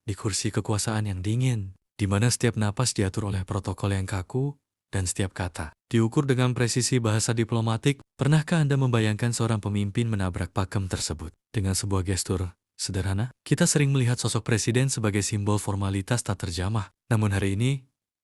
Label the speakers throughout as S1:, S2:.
S1: di kursi kekuasaan yang dingin, di mana setiap napas diatur oleh protokol yang kaku, dan setiap kata diukur dengan presisi bahasa diplomatik. Pernahkah Anda membayangkan seorang pemimpin menabrak pakem tersebut? Dengan sebuah gestur sederhana, kita sering melihat sosok presiden sebagai simbol formalitas tak terjamah. Namun hari ini,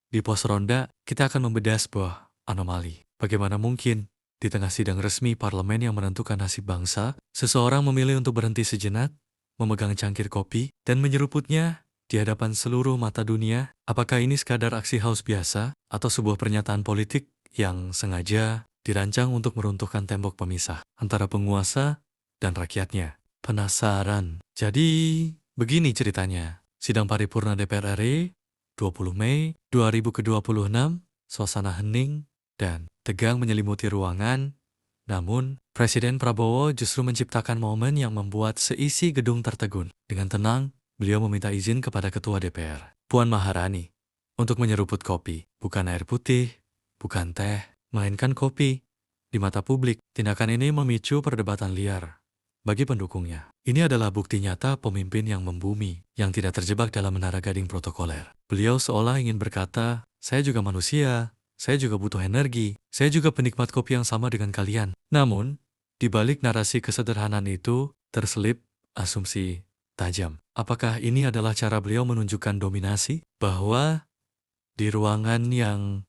S1: di pos ronda, kita akan membedah sebuah anomali. Bagaimana mungkin, di tengah sidang resmi parlemen yang menentukan nasib bangsa, seseorang memilih untuk berhenti sejenak, memegang cangkir kopi, dan menyeruputnya di hadapan seluruh mata dunia? Apakah ini sekadar aksi haus biasa, atau sebuah pernyataan politik yang sengaja dirancang untuk meruntuhkan tembok pemisah antara penguasa dan rakyatnya? Penasaran? Jadi, begini ceritanya. Sidang paripurna DPR RI, 20 Mei 2026, suasana hening dan tegang menyelimuti ruangan. Namun, Presiden Prabowo justru menciptakan momen yang membuat seisi gedung tertegun. Dengan tenang, beliau meminta izin kepada Ketua DPR, Puan Maharani, untuk menyeruput kopi. Bukan air putih, bukan teh, melainkan kopi. Di mata publik, tindakan ini memicu perdebatan liar. Bagi pendukungnya, ini adalah bukti nyata pemimpin yang membumi, yang tidak terjebak dalam menara gading protokoler. Beliau seolah ingin berkata, saya juga manusia, saya juga butuh energi, saya juga penikmat kopi yang sama dengan kalian. Namun, di balik narasi kesederhanaan itu, terselip asumsi tajam. Apakah ini adalah cara beliau menunjukkan dominasi? Bahwa di ruangan yang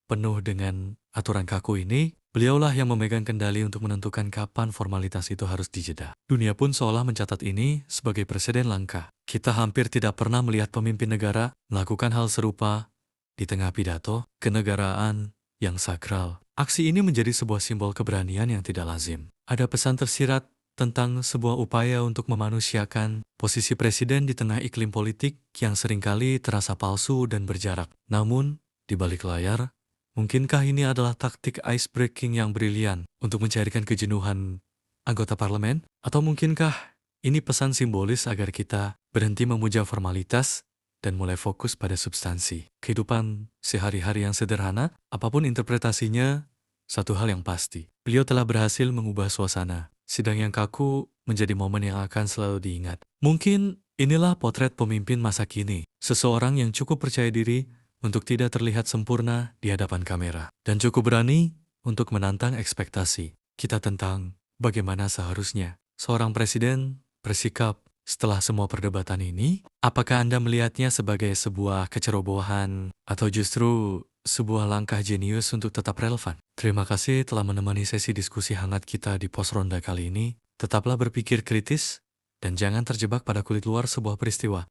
S1: penuh dengan aturan kaku ini, beliaulah yang memegang kendali untuk menentukan kapan formalitas itu harus dijeda. Dunia pun seolah mencatat ini sebagai presiden langka. Kita hampir tidak pernah melihat pemimpin negara melakukan hal serupa di tengah pidato kenegaraan yang sakral. Aksi ini menjadi sebuah simbol keberanian yang tidak lazim. Ada pesan tersirat tentang sebuah upaya untuk memanusiakan posisi presiden di tengah iklim politik yang seringkali terasa palsu dan berjarak. Namun, di balik layar, mungkinkah ini adalah taktik ice breaking yang brilian untuk mencairkan kejenuhan anggota parlemen? Atau mungkinkah ini pesan simbolis agar kita berhenti memuja formalitas dan mulai fokus pada substansi? Kehidupan sehari-hari yang sederhana, apapun interpretasinya, satu hal yang pasti, beliau telah berhasil mengubah suasana. Sidang yang kaku menjadi momen yang akan selalu diingat. Mungkin inilah potret pemimpin masa kini, seseorang yang cukup percaya diri untuk tidak terlihat sempurna di hadapan kamera, dan cukup berani untuk menantang ekspektasi kita tentang bagaimana seharusnya seorang presiden bersikap setelah semua perdebatan ini. Apakah Anda melihatnya sebagai sebuah kecerobohan atau justru sebuah langkah jenius untuk tetap relevan? Terima kasih telah menemani sesi diskusi hangat kita di pos ronda kali ini. Tetaplah berpikir kritis dan jangan terjebak pada kulit luar sebuah peristiwa.